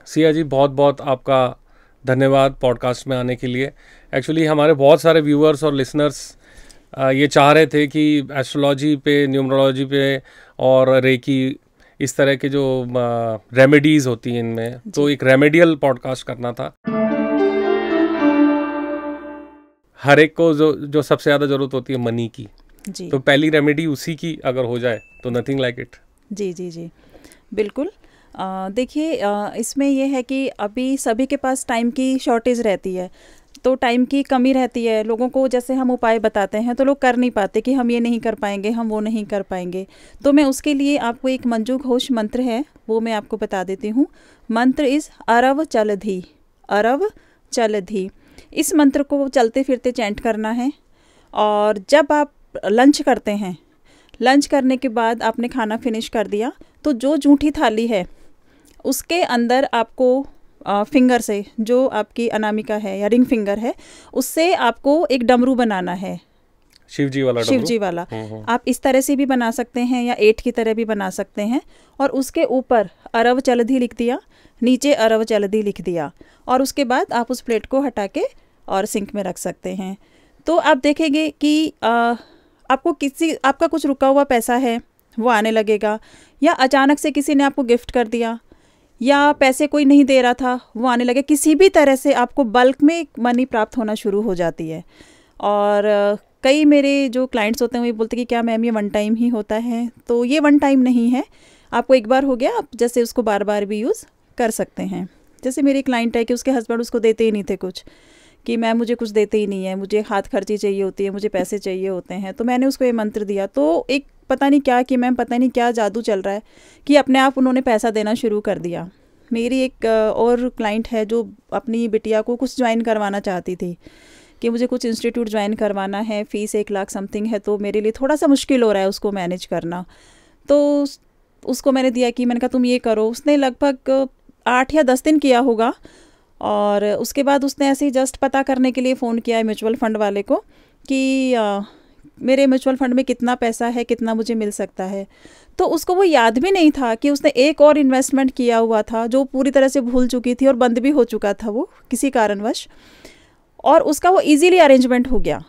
सिया जी, बहुत बहुत आपका धन्यवाद पॉडकास्ट में आने के लिए। एक्चुअली हमारे बहुत सारे व्यूअर्स और लिसनर्स ये चाह रहे थे कि एस्ट्रोलॉजी पे, न्यूमरोलॉजी पे और रेकी, इस तरह के जो रेमेडीज़ होती हैं इनमें, तो एक रेमेडियल पॉडकास्ट करना था। हर एक को जो सबसे ज़्यादा ज़रूरत होती है मनी की जी, तो पहली रेमेडी उसी की अगर हो जाए तो नथिंग लाइक इट। जी जी जी बिल्कुल। देखिए, इसमें यह है कि अभी सभी के पास टाइम की शॉर्टेज रहती है, तो टाइम की कमी रहती है लोगों को। जैसे हम उपाय बताते हैं तो लोग कर नहीं पाते कि हम ये नहीं कर पाएंगे, हम वो नहीं कर पाएंगे। तो मैं उसके लिए आपको एक मंजू घोष मंत्र है वो मैं आपको बता देती हूँ। मंत्र इज़ अरव चलधी, अरव चलधी। इस मंत्र को चलते फिरते चैंट करना है। और जब आप लंच करते हैं, लंच करने के बाद आपने खाना फिनिश कर दिया, तो जो जूठी थाली है उसके अंदर आपको फिंगर से, जो आपकी अनामिका है या रिंग फिंगर है, उससे आपको एक डमरू बनाना है, शिवजी वाला। शिवजी वाला आप इस तरह से भी बना सकते हैं या 8 की तरह भी बना सकते हैं। और उसके ऊपर अरव चलधी लिख दिया, नीचे अरव चलधी लिख दिया, और उसके बाद आप उस प्लेट को हटा के और सिंक में रख सकते हैं। तो आप देखेंगे कि आपका कुछ रुका हुआ पैसा है वो आने लगेगा, या अचानक से किसी ने आपको गिफ्ट कर दिया, या पैसे कोई नहीं दे रहा था वो आने लगे। किसी भी तरह से आपको बल्क में मनी प्राप्त होना शुरू हो जाती है। और कई मेरे जो क्लाइंट्स होते हैं वो बोलते हैं कि क्या मैम ये वन टाइम ही होता है? तो ये वन टाइम नहीं है, आपको एक बार हो गया, आप जैसे उसको बार बार भी यूज़ कर सकते हैं। जैसे मेरी क्लाइंट है कि उसके हस्बैंड उसको देते ही नहीं थे कुछ, कि मैम मुझे कुछ देते ही नहीं है, मुझे हाथ खर्ची चाहिए होती है, मुझे पैसे चाहिए होते हैं। तो मैंने उसको ये मंत्र दिया, तो एक पता नहीं क्या कि मैम पता नहीं क्या जादू चल रहा है कि अपने आप उन्होंने पैसा देना शुरू कर दिया। मेरी एक और क्लाइंट है जो अपनी बिटिया को कुछ ज्वाइन करवाना चाहती थी कि मुझे कुछ इंस्टीट्यूट ज्वाइन करवाना है, फ़ीस 1 लाख समथिंग है, तो मेरे लिए थोड़ा सा मुश्किल हो रहा है उसको मैनेज करना। तो उसको मैंने दिया कि मैंने कहा तुम ये करो। उसने लगभग 8 या 10 दिन किया होगा, और उसके बाद उसने ऐसे ही जस्ट पता करने के लिए फ़ोन किया है म्यूचुअल फ़ंड वाले को कि मेरे म्यूचुअल फ़ंड में कितना पैसा है, कितना मुझे मिल सकता है। तो उसको वो याद भी नहीं था कि उसने एक और इन्वेस्टमेंट किया हुआ था जो पूरी तरह से भूल चुकी थी और बंद भी हो चुका था वो किसी कारणवश, और उसका वो इजीली अरेंजमेंट हो गया।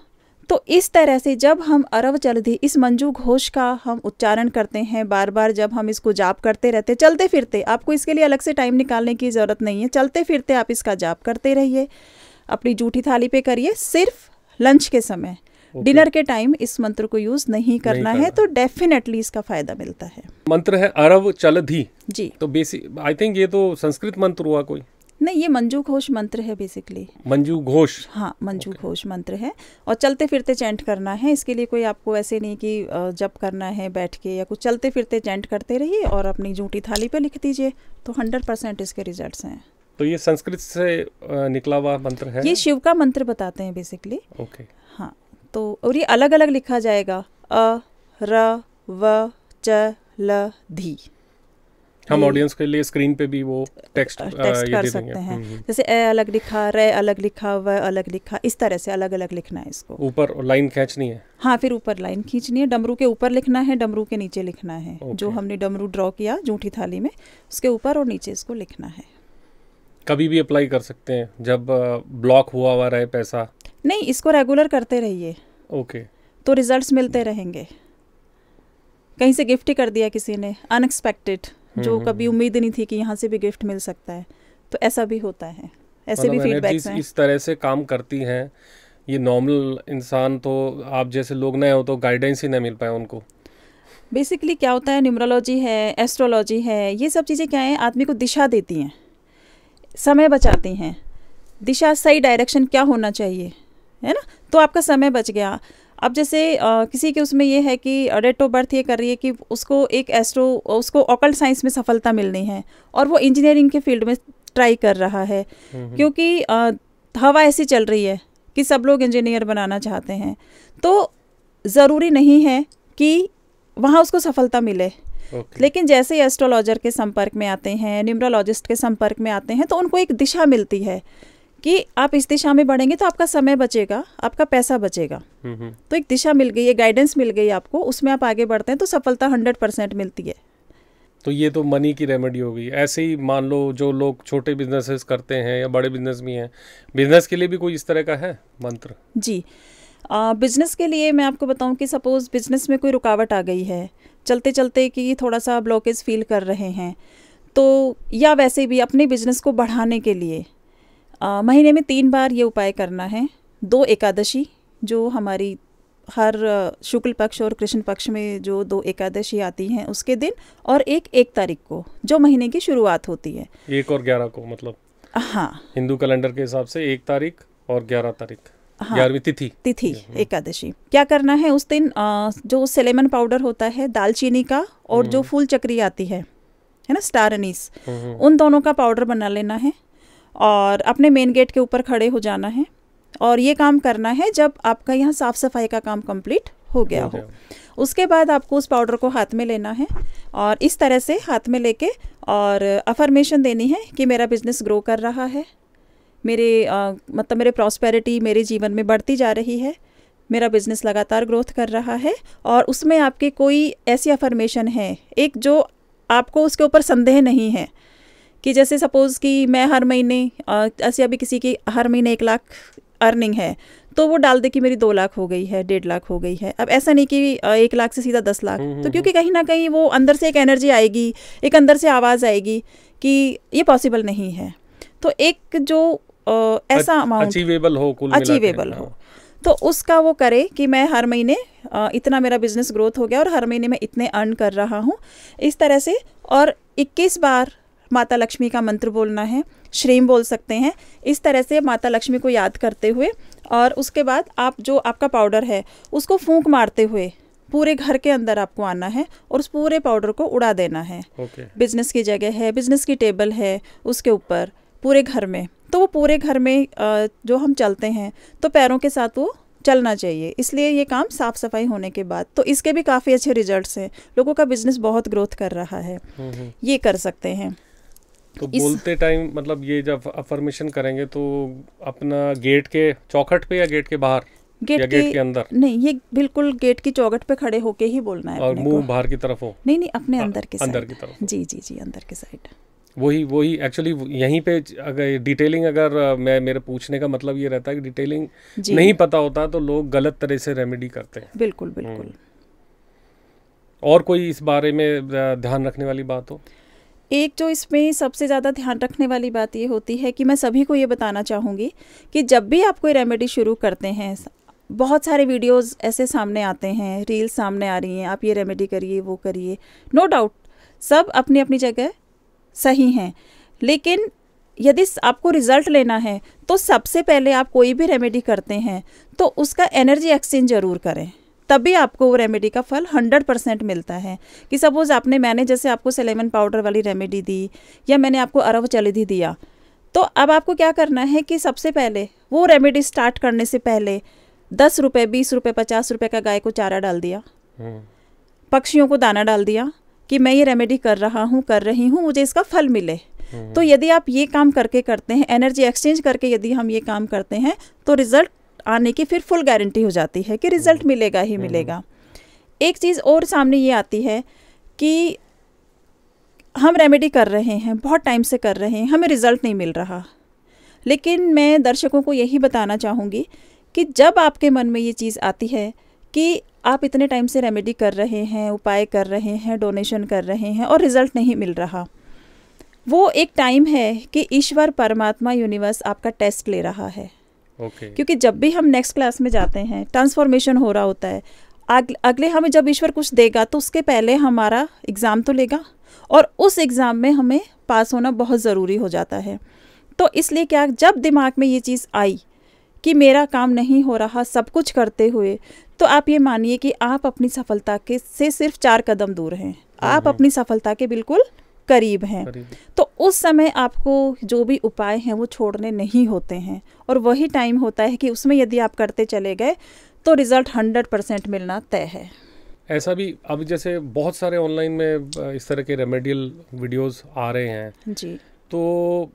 तो इस तरह से जब हम अरव चलधी, इस मंजू घोष का हम उच्चारण करते हैं बार बार, जब हम इसको जाप करते रहते चलते फिरते, आपको इसके लिए अलग से टाइम निकालने की ज़रूरत नहीं है, चलते फिरते आप इसका जाप करते रहिए, अपनी जूठी थाली पे करिए। सिर्फ लंच के समय, डिनर के टाइम इस मंत्र को यूज़ नहीं करना है, तो डेफिनेटली इसका फ़ायदा मिलता है। मंत्र है अरव चलधी जी। तो बेसिक आई थिंक ये तो संस्कृत मंत्र हुआ कोई? नहीं, ये मंजू घोष मंत्र है बेसिकली। मंजू घोष? हाँ, मंजू घोष मंत्र है, और चलते फिरते चैंट करना है। इसके लिए कोई आपको ऐसे नहीं कि जप करना है बैठ के या कुछ, चलते फिरते चैंट करते रहिए और अपनी जूठी थाली पे लिख दीजिए, तो 100% इसके रिजल्ट्स हैं। तो ये संस्कृत से निकला हुआ मंत्र है? ये शिव का मंत्र बताते हैं बेसिकली। ओके। हाँ, तो और ये अलग अलग लिखा जाएगा, अ र व च ल धी। हम ऑडियंस के लिए स्क्रीन पे भी वो टेक्स्ट कर सकते हैं। जैसे ए अलग लिखा, रे अलग लिखा, व अलग लिखा, इस तरह से अलग अलग लिखना है इसको। ऊपर लाइन खींचनी है? हाँ, फिर ऊपर लाइन खींचनी है, डमरू के ऊपर लिखना है, डमरू के नीचे लिखना है। जो हमने डमरू ड्रॉ किया जूठी थाली में, उसके ऊपर और नीचे इसको लिखना है। कभी भी अप्लाई कर सकते हैं जब ब्लॉक हुआ रहे पैसा? नहीं, इसको रेगुलर करते रहिए। ओके। तो रिजल्ट्स मिलते रहेंगे। कहीं से गिफ्ट ही कर दिया किसी ने, अनएक्सपेक्टेड, जो कभी उम्मीद नहीं थी कि यहाँ से भी गिफ्ट मिल सकता है, तो ऐसा भी होता है। ऐसे भी फीडबैक्स हैं। इस तरह से काम करती हैं। ये नॉर्मल इंसान, तो आप जैसे लोग नए हो तो गाइडेंस ही नहीं मिल पाए उनको। बेसिकली क्या होता है, न्यूमरोलॉजी है, एस्ट्रोलॉजी है, ये सब चीज़ें क्या है, आदमी को दिशा देती हैं, समय बचाती हैं। दिशा, सही डायरेक्शन क्या होना चाहिए, है ना, तो आपका समय बच गया। अब जैसे किसी के उसमें ये है कि डेट ऑफ बर्थ ये कर रही है कि उसको उसको ऑकल्ट साइंस में सफलता मिलनी है, और वो इंजीनियरिंग के फील्ड में ट्राई कर रहा है, क्योंकि हवा ऐसी चल रही है कि सब लोग इंजीनियर बनाना चाहते हैं। तो ज़रूरी नहीं है कि वहाँ उसको सफलता मिले। लेकिन जैसे एस्ट्रोलॉजर के संपर्क में आते हैं, न्यूमरोलॉजिस्ट के संपर्क में आते हैं, तो उनको एक दिशा मिलती है कि आप इस दिशा में बढ़ेंगे तो आपका समय बचेगा, आपका पैसा बचेगा। तो एक दिशा मिल गई है, गाइडेंस मिल गई आपको, उसमें आप आगे बढ़ते हैं तो सफलता 100% मिलती है। तो ये तो मनी की रेमेडी हो गई। ऐसे ही मान लो जो लोग छोटे बिजनेसेस करते हैं या बड़े बिजनेस भी हैं, बिजनेस के लिए भी कोई इस तरह का है मंत्र? जी, बिजनेस के लिए मैं आपको बताऊं कि सपोज़ बिजनेस में कोई रुकावट आ गई है, चलते चलते कि थोड़ा सा ब्लॉकेज फील कर रहे हैं, तो या वैसे भी अपने बिजनेस को बढ़ाने के लिए महीने में 3 बार ये उपाय करना है। 2 एकादशी जो हमारी हर शुक्ल पक्ष और कृष्ण पक्ष में जो 2 एकादशी आती हैं उसके दिन, और 1 तारीख को जो महीने की शुरुआत होती है। 1 और 11 को, मतलब हाँ, हिंदू कैलेंडर के हिसाब से 1 तारीख और 11 तारीख, हाँ, 11वीं तिथि एकादशी। क्या करना है उस दिन, जो सेलेमन पाउडर होता है दालचीनी का, और जो फूल चक्री आती है ना, स्टार अनीस, उन दोनों का पाउडर बना लेना है और अपने मेन गेट के ऊपर खड़े हो जाना है। और ये काम करना है जब आपका यहाँ साफ़ सफाई का काम कंप्लीट हो गया हो। उसके बाद आपको उस पाउडर को हाथ में लेना है और इस तरह से हाथ में लेके और अफर्मेशन देनी है कि मेरा बिजनेस ग्रो कर रहा है, मतलब मेरे प्रॉस्पेरिटी मेरे जीवन में बढ़ती जा रही है, मेरा बिजनेस लगातार ग्रोथ कर रहा है। और उसमें आपके कोई ऐसी अफर्मेशन है एक जो आपको उसके ऊपर संदेह नहीं है, कि जैसे सपोज़ कि मैं हर महीने ऐसे अभी किसी की हर महीने 1 लाख अर्निंग है, तो वो डाल दे कि मेरी 2 लाख हो गई है, 1.5 लाख हो गई है। अब ऐसा नहीं कि 1 लाख से सीधा 10 लाख, तो क्योंकि कहीं ना कहीं वो अंदर से एक एनर्जी आएगी, एक अंदर से आवाज़ आएगी कि ये पॉसिबल नहीं है। तो एक जो ऐसा अमाउंट अचीवेबल हो, अचीवेबल हो, तो उसका वो करे कि मैं हर महीने इतना मेरा बिजनेस ग्रोथ हो गया और हर महीने मैं इतने अर्न कर रहा हूँ, इस तरह से। और 21 बार माता लक्ष्मी का मंत्र बोलना है, श्रीम बोल सकते हैं, इस तरह से माता लक्ष्मी को याद करते हुए। और उसके बाद आप जो आपका पाउडर है उसको फूंक मारते हुए पूरे घर के अंदर आपको आना है और उस पूरे पाउडर को उड़ा देना है। बिजनेस की जगह है, बिजनेस की टेबल है, उसके ऊपर, पूरे घर में। तो वो पूरे घर में जो हम चलते हैं तो पैरों के साथ वो चलना चाहिए, इसलिए ये काम साफ़ सफाई होने के बाद। तो इसके भी काफ़ी अच्छे रिजल्ट्स हैं, लोगों का बिजनेस बहुत ग्रोथ कर रहा है, ये कर सकते हैं। तो बोलते टाइम मतलब ये जब अफर्मेशन करेंगे तो अपना गेट के चौखट पे या गेट के बाहर या गेट के अंदर? नहीं, ये बिल्कुल गेट की चौखट पे खड़े होके ही बोलना है। और मुंह बाहर की तरफ हो? नहीं, अपने अंदर की तरफ। जी, अंदर की साइड। वही एक्चुअली यहीं पे अगर डिटेलिंग, अगर मेरे पूछने का मतलब ये रहता है कि डिटेलिंग नहीं पता होता तो लोग गलत तरह से रेमेडी करते हैं। बिल्कुल। और कोई इस बारे में ध्यान रखने वाली बात हो? एक जो इसमें सबसे ज़्यादा ध्यान रखने वाली बात ये होती है कि मैं सभी को ये बताना चाहूँगी कि जब भी आप कोई रेमेडी शुरू करते हैं, बहुत सारे वीडियोस ऐसे सामने आते हैं, रील्स सामने आ रही हैं, आप ये रेमेडी करिए, वो करिए। नो डाउट सब अपनी अपनी जगह सही हैं, लेकिन यदि आपको रिज़ल्ट लेना है तो सबसे पहले आप कोई भी रेमेडी करते हैं तो उसका एनर्जी एक्सचेंज ज़रूर करें, तभी आपको वो रेमेडी का फल 100% मिलता है। कि सपोज़ मैंने जैसे आपको सेलेमन पाउडर वाली रेमेडी दी या मैंने आपको अरव चलिधि दिया, तो अब आपको क्या करना है कि सबसे पहले वो रेमेडी स्टार्ट करने से पहले 10 रुपये, 20 रुपये, 50 रुपये का गाय को चारा डाल दिया, पक्षियों को दाना डाल दिया कि मैं ये रेमेडी कर रही हूँ, मुझे इसका फल मिले। तो यदि आप ये काम करते हैं, एनर्जी एक्सचेंज करके यदि हम ये काम करते हैं, तो रिजल्ट आने की फिर फुल गारंटी हो जाती है कि रिजल्ट मिलेगा ही मिलेगा। एक चीज़ और सामने ये आती है कि हम रेमेडी कर रहे हैं, बहुत टाइम से कर रहे हैं, हमें रिजल्ट नहीं मिल रहा। लेकिन मैं दर्शकों को यही बताना चाहूँगी कि जब आपके मन में ये चीज़ आती है कि आप इतने टाइम से रेमेडी कर रहे हैं, उपाय कर रहे हैं, डोनेशन कर रहे हैं और रिजल्ट नहीं मिल रहा, वो एक टाइम है कि ईश्वर, परमात्मा, यूनिवर्स आपका टेस्ट ले रहा है। क्योंकि जब भी हम नेक्स्ट क्लास में जाते हैं, ट्रांसफॉर्मेशन हो रहा होता है, अगले हमें जब ईश्वर कुछ देगा तो उसके पहले हमारा एग्ज़ाम तो लेगा और उस एग्ज़ाम में हमें पास होना बहुत ज़रूरी हो जाता है। तो इसलिए क्या, जब दिमाग में ये चीज़ आई कि मेरा काम नहीं हो रहा सब कुछ करते हुए, तो आप ये मानिए कि आप अपनी सफलता के से सिर्फ 4 कदम दूर हैं, आप अपनी सफलता के बिल्कुल करीब हैं। तो उस समय आपको जो भी उपाय हैं वो छोड़ने नहीं होते हैं और वही टाइम होता है कि उसमें यदि आप करते चले गए तो रिज़ल्ट 100% मिलना तय है। ऐसा भी अब जैसे बहुत सारे ऑनलाइन में इस तरह के रेमेडियल वीडियोस आ रहे हैं जी, तो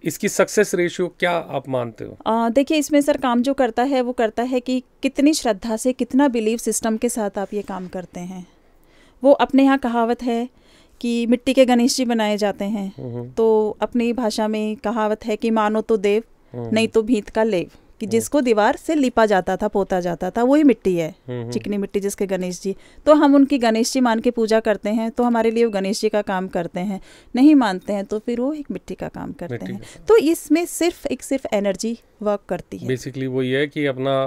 इसकी सक्सेस रेशियो क्या आप मानते हो? देखिए, इसमें सर काम जो करता है वो करता है कि कितनी श्रद्धा से, कितना बिलीव सिस्टम के साथ आप ये काम करते हैं। वो अपने यहाँ कहावत है कि मिट्टी के गणेश जी बनाए जाते हैं। तो अपनी भाषा में कहावत है कि मानो तो देव नहीं तो भीत का लेव, कि जिसको दीवार से लिपा जाता था, पोता जाता था, वही मिट्टी है, चिकनी मिट्टी जिसके गणेश जी। तो हम उनकी गणेश जी मान के पूजा करते हैं, तो हमारे लिए वो गणेश जी का काम करते हैं। नहीं मानते हैं तो फिर वो एक मिट्टी का काम करते हैं। तो इसमें सिर्फ एनर्जी वर्क करती है। बेसिकली वो ये है कि अपना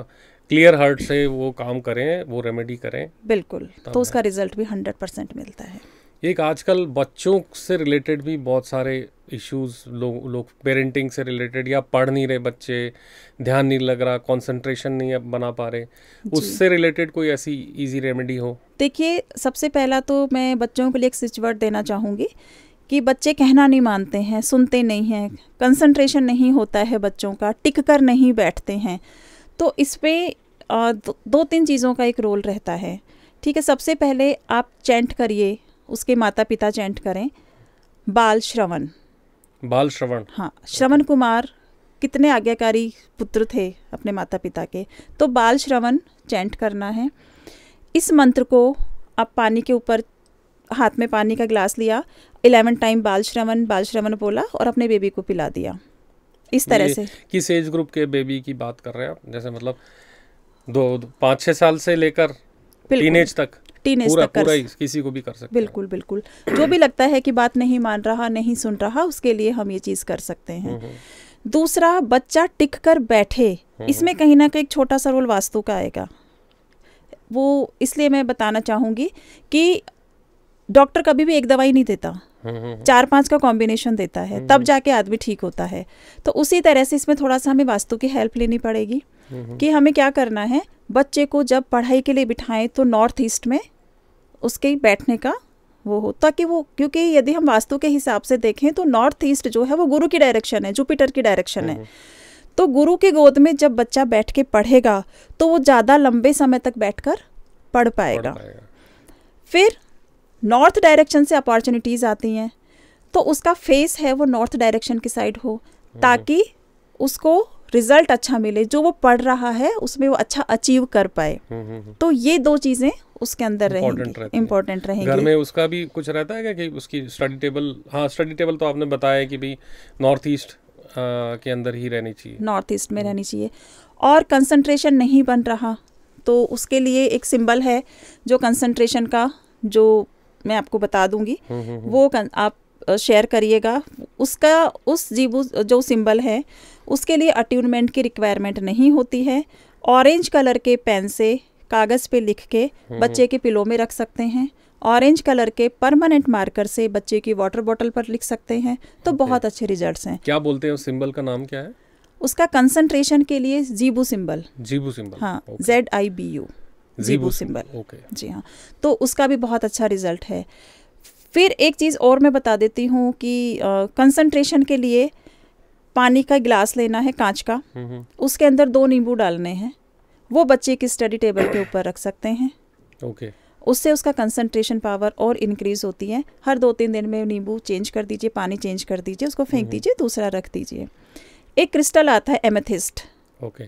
क्लियर हार्ट से वो काम करें, वो रेमेडी करें। बिल्कुल, तो उसका रिजल्ट भी 100% मिलता है। एक आजकल बच्चों से रिलेटेड भी बहुत सारे इश्यूज लोग पेरेंटिंग से रिलेटेड, या पढ़ नहीं रहे बच्चे, ध्यान नहीं लग रहा, कंसंट्रेशन नहीं बना पा रहे, उससे रिलेटेड कोई ऐसी इजी रेमेडी हो? देखिए, सबसे पहला तो मैं बच्चों के लिए एक स्विच वर्ड देना चाहूँगी कि बच्चे कहना नहीं मानते हैं, सुनते नहीं हैं, कंसंट्रेशन नहीं होता है बच्चों का, टिक कर नहीं बैठते हैं। तो इस पर 2-3 चीज़ों का एक रोल रहता है। ठीक है, सबसे पहले आप चैंट करिए, उसके माता पिता चैंट करें, बाल श्रवण। बाल श्रवण, हाँ, श्रवण कुमार कितने आज्ञाकारी पुत्र थे अपने माता पिता के। तो बाल श्रवण चैंट करना है। इस मंत्र को आप पानी के ऊपर, हाथ में पानी का गिलास लिया, 11 टाइम बाल श्रवण बोला और अपने बेबी को पिला दिया। इस तरह से। किस एज ग्रुप के बेबी की बात कर रहे हैं आप? जैसे मतलब 5-6 साल से लेकर टीनेज तक पूरा किसी को भी कर सकते हैं। बिल्कुल, जो भी लगता है कि बात नहीं मान रहा, नहीं सुन रहा, उसके लिए हम ये चीज़ कर सकते हैं। दूसरा, बच्चा टिक कर बैठे, इसमें कहीं ना कहीं एक छोटा सा रोल वास्तु का आएगा। वो इसलिए मैं बताना चाहूँगी कि डॉक्टर कभी भी एक दवाई नहीं देता, 4-5 का कॉम्बिनेशन देता है, तब जाके आदमी ठीक होता है। तो उसी तरह से इसमें थोड़ा सा हमें वास्तु की हेल्प लेनी पड़ेगी कि हमें क्या करना है। बच्चे को जब पढ़ाई के लिए बिठाएं तो नॉर्थ ईस्ट में उसके बैठने का वो हो, ताकि वो, क्योंकि यदि हम वास्तु के हिसाब से देखें तो नॉर्थ ईस्ट जो है वो गुरु की डायरेक्शन है, जुपिटर की डायरेक्शन है। तो गुरु की गोद में जब बच्चा बैठ के पढ़ेगा तो वो ज़्यादा लंबे समय तक बैठकर पढ़ पाएगा। फिर नॉर्थ डायरेक्शन से अपॉर्चुनिटीज़ आती हैं, तो उसका फेस है वो नॉर्थ डायरेक्शन की साइड हो, ताकि उसको रिजल्ट अच्छा मिले, जो वो पढ़ रहा है उसमें वो अच्छा अचीव कर पाए। तो ये 2 चीज़ें उसके अंदर इम्पोर्टेंट रहेंगी। घर में उसका भी कुछ रहता है क्या कि उसकी स्टडी टेबल? हाँ, स्टडी टेबल तो आपने बताया कि भाई नॉर्थ ईस्ट के अंदर ही रहनी चाहिए, नॉर्थ ईस्ट में रहनी चाहिए। और कंसंट्रेशन नहीं बन रहा तो उसके लिए एक सिंबल है जो कंसंट्रेशन का, जो मैं आपको बता दूंगी, वो आप शेयर करिएगा। उसका उस जीबू जो सिंबल है उसके लिए अट्यूनमेंट की रिक्वायरमेंट नहीं होती है। ऑरेंज कलर के पेन से कागज़ पे लिख के बच्चे के पिलो में रख सकते हैं। ऑरेंज कलर के परमानेंट मार्कर से बच्चे की वाटर बॉटल पर लिख सकते हैं। तो बहुत अच्छे रिजल्ट्स हैं। क्या बोलते हैं उस सिंबल का नाम क्या है? उसका कंसंट्रेशन के लिए जीबू सिंबल। जीबू सिंबल, हाँ, ZIBU, जीबू सिंबल। ओके, जी हाँ, तो उसका भी बहुत अच्छा रिजल्ट है। फिर एक चीज़ और मैं बता देती हूँ कि कंसंट्रेशन के लिए पानी का गिलास लेना है कांच का, उसके अंदर 2 नींबू डालने हैं, वो बच्चे की स्टडी टेबल के ऊपर रख सकते हैं। ओके, उससे उसका कंसंट्रेशन पावर और इंक्रीज होती है। हर 2-3 दिन में नींबू चेंज कर दीजिए, पानी चेंज कर दीजिए, उसको फेंक दीजिए, दूसरा रख दीजिए। एक क्रिस्टल आता है एमेथिस्ट। ओके,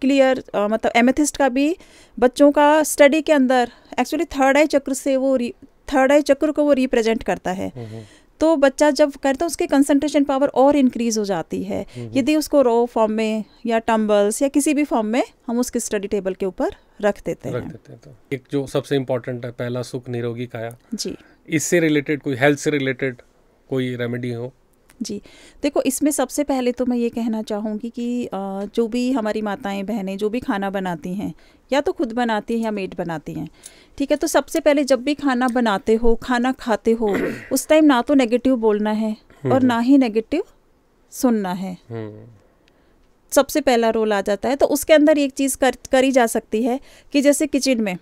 क्लियर, मतलब एमेथिस्ट का भी बच्चों का स्टडी के अंदर एक्चुअली थर्ड आई चक्र को वो रिप्रेजेंट करता है। तो बच्चा जब करता है उसके कंसंट्रेशन पावर और इंक्रीज हो जाती है। यदि उसको रो फॉर्म में या टम्बल्स या किसी भी फॉर्म में हम उसके स्टडी टेबल के ऊपर रख देते हैं। तो एक जो सबसे इम्पोर्टेंट है, पहला सुख निरोगी काया जी, इससे रिलेटेड कोई हेल्थ से रिलेटेड कोई रेमेडी हो? जी, देखो, इसमें सबसे पहले तो मैं ये कहना चाहूँगी कि जो भी हमारी माताएं बहनें जो भी खाना बनाती हैं, या तो खुद बनाती हैं या मेड बनाती हैं, ठीक है, तो सबसे पहले जब भी खाना बनाते हो, खाना खाते हो, उस टाइम ना तो नेगेटिव बोलना है और ना ही नेगेटिव सुनना है। सबसे पहला रोल आ जाता है। तो उसके अंदर एक चीज़ करी जा सकती है कि जैसे किचन में,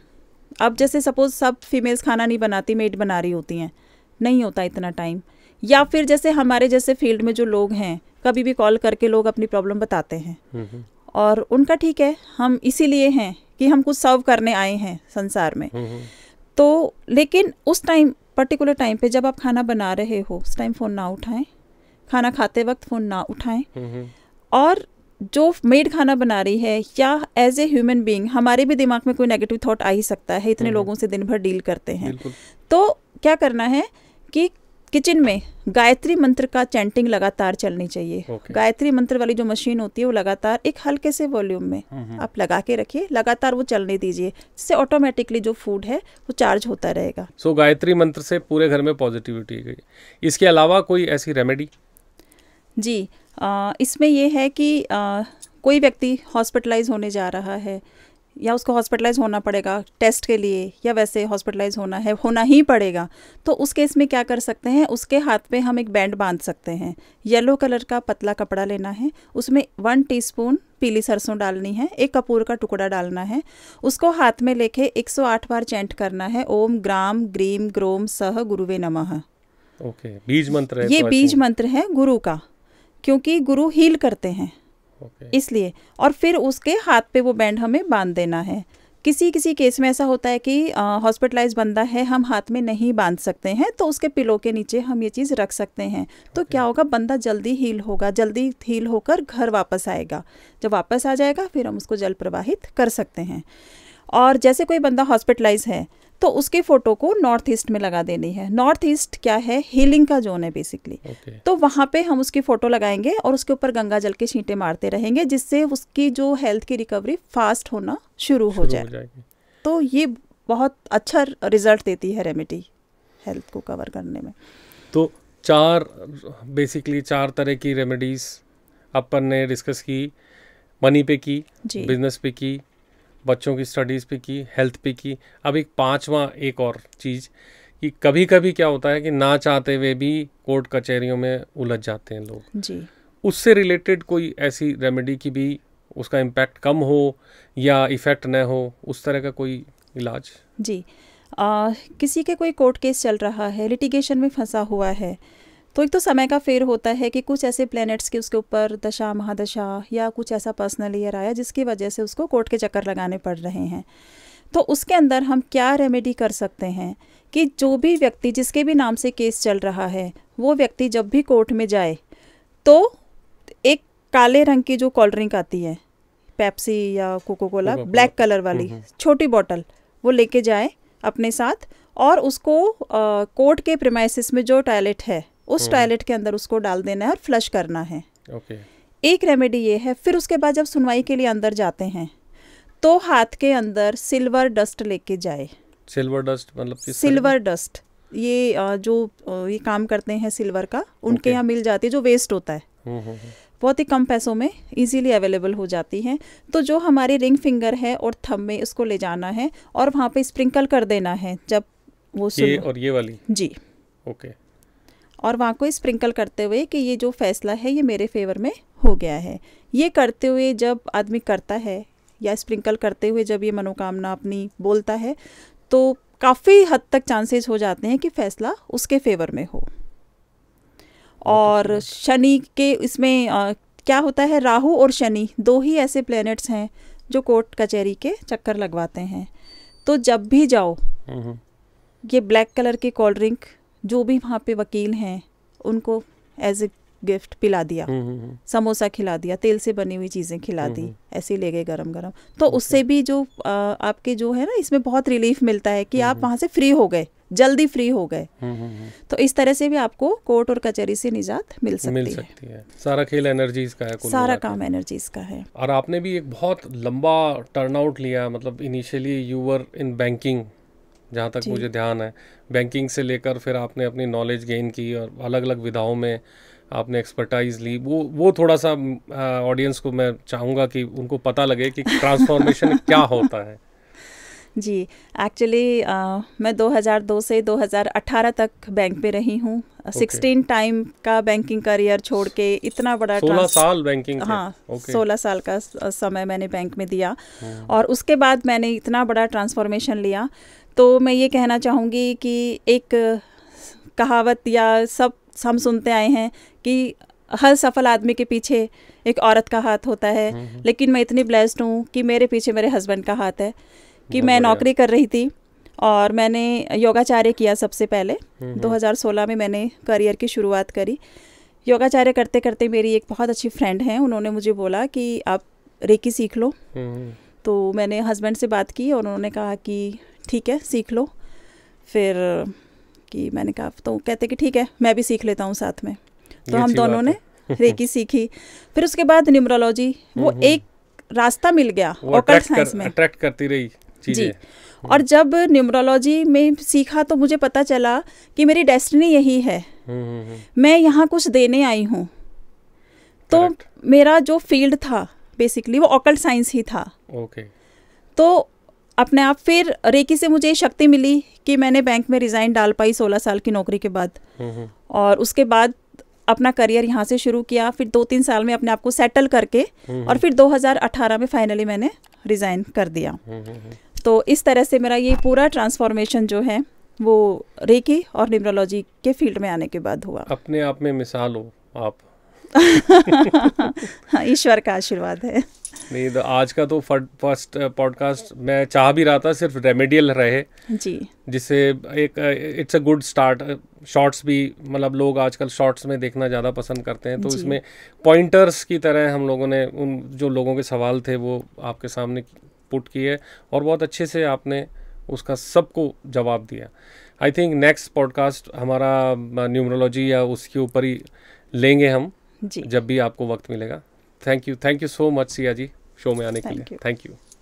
अब जैसे सपोज सब फीमेल्स खाना नहीं बनाती, मेड बना रही होती हैं, नहीं होता इतना टाइम, या फिर जैसे हमारे जैसे फील्ड में जो लोग हैं, कभी भी कॉल करके लोग अपनी प्रॉब्लम बताते हैं, और उनका ठीक है, हम इसीलिए हैं कि हम कुछ सर्व करने आए हैं संसार में। तो लेकिन उस टाइम, पर्टिकुलर टाइम पे जब आप खाना बना रहे हो, उस टाइम फ़ोन ना उठाएं, खाना खाते वक्त फ़ोन ना उठाएं। और जो मेड खाना बना रही है, या एज ए ह्यूमन बीइंग हमारे भी दिमाग में कोई नेगेटिव थॉट आ ही सकता है, इतने लोगों से दिन भर डील करते हैं। तो क्या करना है कि किचन में गायत्री मंत्र का चैंटिंग लगातार चलनी चाहिए। गायत्री मंत्र वाली जो मशीन होती है वो लगातार एक हल्के से वॉल्यूम में आप लगा के रखिए, लगातार वो चलने दीजिए, जिससे ऑटोमेटिकली जो फूड है वो चार्ज होता रहेगा। सो गायत्री मंत्र से पूरे घर में पॉजिटिविटी गई। इसके अलावा कोई ऐसी रेमेडी? जी, इसमें ये है कि कोई व्यक्ति हॉस्पिटलाइज होने जा रहा है या उसको हॉस्पिटलाइज होना पड़ेगा टेस्ट के लिए, या वैसे हॉस्पिटलाइज होना ही पड़ेगा, तो उस केस में क्या कर सकते हैं, उसके हाथ पे हम एक बैंड बांध सकते हैं। येलो कलर का पतला कपड़ा लेना है, उसमें 1 टीस्पून पीली सरसों डालनी है, 1 कपूर का टुकड़ा डालना है, उसको हाथ में लेके 108 बार चैंट करना है, ओम ग्राम ग्रीम ग्रोम सह गुरुवे नमः। ओके, बीज मंत्र है। ये बीज मंत्र है गुरु का, क्योंकि गुरु हील करते हैं इसलिए। और फिर उसके हाथ पे वो बैंड हमें बांध देना है। किसी किसी केस में ऐसा होता है कि हॉस्पिटलाइज बंदा है, हम हाथ में नहीं बांध सकते हैं, तो उसके पिलो के नीचे हम ये चीज़ रख सकते हैं। तो क्या होगा, बंदा जल्दी हील होगा, जल्दी हील होकर घर वापस आएगा। जब वापस आ जाएगा फिर हम उसको जल प्रवाहित कर सकते हैं। और जैसे कोई बंदा हॉस्पिटलाइज है तो उसकी फ़ोटो को नॉर्थ ईस्ट में लगा देनी है। नॉर्थ ईस्ट क्या है, हीलिंग का जोन है बेसिकली। तो वहाँ पे हम उसकी फ़ोटो लगाएंगे और उसके ऊपर गंगा जल के छींटे मारते रहेंगे, जिससे उसकी जो हेल्थ की रिकवरी फास्ट होना शुरू हो जाएगी। तो ये बहुत अच्छा रिजल्ट देती है रेमेडी हेल्थ को कवर करने में। तो बेसिकली 4 तरह की रेमेडीज़ अपन ने डिस्कस की। मनी पे की, बिजनेस पे की, बच्चों की स्टडीज़ पे की, हेल्थ पे की। अब एक 5वां एक और चीज़ कि कभी कभी क्या होता है कि ना चाहते हुए भी कोर्ट कचहरियों में उलझ जाते हैं लोग जी। उससे रिलेटेड कोई ऐसी रेमेडी की भी उसका इम्पैक्ट कम हो या इफ़ेक्ट न हो, उस तरह का कोई इलाज? जी, किसी के कोई कोर्ट केस चल रहा है, लिटिगेशन में फंसा हुआ है, तो एक तो समय का फेर होता है कि कुछ ऐसे प्लैनेट्स के उसके ऊपर दशा महादशा या कुछ ऐसा पर्सनल ईयर आया जिसकी वजह से उसको कोर्ट के चक्कर लगाने पड़ रहे हैं। तो उसके अंदर हम क्या रेमेडी कर सकते हैं कि जो भी व्यक्ति जिसके भी नाम से केस चल रहा है, वो व्यक्ति जब भी कोर्ट में जाए तो एक काले रंग की जो कोल्ड ड्रिंक आती है, पेप्सी या कोको कोला, ब्लैक कलर वाली छोटी बॉटल, वो लेके जाए अपने साथ और उसको कोर्ट के प्रीमाइसिस में जो टॉयलेट है उस टॉयलेट के अंदर उसको डाल देना है और फ्लश करना है। एक रेमेडी ये है। फिर उसके बाद जब सुनवाई के लिए अंदर जाते हैं तो हाथ के अंदर सिल्वर डस्ट लेके जाए। सिल्वर डस्ट मतलब सिल्वर डस्ट, ये जो ये काम करते हैं सिल्वर का, उनके यहाँ मिल जाती है, जो वेस्ट होता है बहुत ही कम पैसों में इजीली अवेलेबल हो जाती हैं। तो जो हमारी रिंग फिंगर है और थंब में उसको ले जाना है और वहाँ पे स्प्रिंकल कर देना है। जब वो ये और ये वाली जी ओके, और वहाँ को स्प्रिंकल करते हुए कि ये जो फैसला है ये मेरे फेवर में हो गया है। ये करते हुए जब आदमी करता है या स्प्रिंकल करते हुए जब ये मनोकामना अपनी बोलता है तो काफ़ी हद तक चांसेस हो जाते हैं कि फैसला उसके फेवर में हो। और शनि के इसमें क्या होता है, राहु और शनि 2 ही ऐसे प्लैनेट्स हैं जो कोर्ट कचहरी के चक्कर लगवाते हैं। तो जब भी जाओ ये ब्लैक कलर की कोल्ड ड्रिंक जो भी वहाँ पे वकील हैं उनको एज ए गिफ्ट पिला दिया, समोसा खिला दिया, तेल से बनी हुई चीज़ें खिला दी, ऐसे ले गए गरम गरम। तो उससे भी जो आपके जो है ना, इसमें बहुत रिलीफ मिलता है कि आप वहाँ से फ्री हो गए, जल्दी फ्री हो गए। तो इस तरह से भी आपको कोर्ट और कचहरी से निजात मिल सकती है। सारा खेल एनर्जीज का है, सारा काम एनर्जीज का है। और आपने भी एक बहुत लंबा टर्नआउट लिया, मतलब initially you were in banking, जहाँ तक मुझे ध्यान है, बैंकिंग से लेकर फिर आपने अपनी नॉलेज गेन की और अलग अलग विधाओं में आपने एक्सपर्टाइज ली। वो थोड़ा सा ऑडियंस को मैं चाहूँगा कि उनको पता लगे कि ट्रांसफॉर्मेशन क्या होता है। जी, एक्चुअली मैं 2002 से 2018 तक बैंक पे रही हूँ। 16 टाइम का बैंकिंग करियर छोड़ के इतना बड़ा 16 साल बैंकिंग। हाँ, 16 साल का समय मैंने बैंक में दिया और उसके बाद मैंने इतना बड़ा ट्रांसफॉर्मेशन लिया। तो मैं ये कहना चाहूँगी कि एक कहावत या सब हम सुनते आए हैं कि हर सफल आदमी के पीछे एक औरत का हाथ होता है, लेकिन मैं इतनी ब्लेस्ड हूँ कि मेरे पीछे मेरे हस्बैंड का हाथ है। कि मैं नौकरी कर रही थी और मैंने योगाचार्य किया सबसे पहले। 2016 में मैंने करियर की शुरुआत करी। योगाचार्य करते करते मेरी एक बहुत अच्छी फ्रेंड हैं, उन्होंने मुझे बोला कि आप रेकी सीख लो। तो मैंने हस्बैंड से बात की और उन्होंने कहा कि ठीक है सीख लो। फिर कि मैंने कहा, तो कहते कि ठीक है मैं भी सीख लेता हूँ साथ में। तो हम अच्छी दोनों बात ने रेकी सीखी। फिर उसके बाद न्यूमरोलॉजी, वो एक रास्ता मिल गया ऑकल्ट साइंस में, अट्रैक्ट करती रही चीजें। जी। और जब न्यूमरोलॉजी में सीखा तो मुझे पता चला कि मेरी डेस्टिनी यही है, मैं यहाँ कुछ देने आई हूँ। तो Correct. मेरा जो फील्ड था बेसिकली वो ऑकल्ट साइंस ही था। ओके। तो अपने आप फिर रेकी से मुझे शक्ति मिली कि मैंने बैंक में रिज़ाइन डाल पाई 16 साल की नौकरी के बाद। और उसके बाद अपना करियर यहाँ से शुरू किया। फिर 2-3 साल में अपने आप को सेटल करके और फिर 2018 में फाइनली मैंने रिज़ाइन कर दिया। तो इस तरह से मेरा ये पूरा ट्रांसफॉर्मेशन जो है वो रेकी और न्यूमरोलॉजी के फील्ड में आने के बाद हुआ। अपने आप में मिसाल हो आप। ईश्वर का आशीर्वाद है। नहीं तो आज का तो फर्स्ट पॉडकास्ट मैं चाह भी रहा था सिर्फ रेमेडियल रहे जी, जिससे एक it's a good start. Shorts भी मतलब लोग आजकल शॉर्ट्स में देखना ज़्यादा पसंद करते हैं, तो जी। इसमें पॉइंटर्स की तरह हम लोगों ने उन जो लोगों के सवाल थे वो आपके सामने पुट किए और बहुत अच्छे से आपने उसका सबको जवाब दिया। आई थिंक नेक्स्ट पॉडकास्ट हमारा न्यूमरोलॉजी या उसके ऊपर ही लेंगे हम जी। जब भी आपको वक्त मिलेगा। Thank you so much Siya ji show में आने के लिए। Thank you.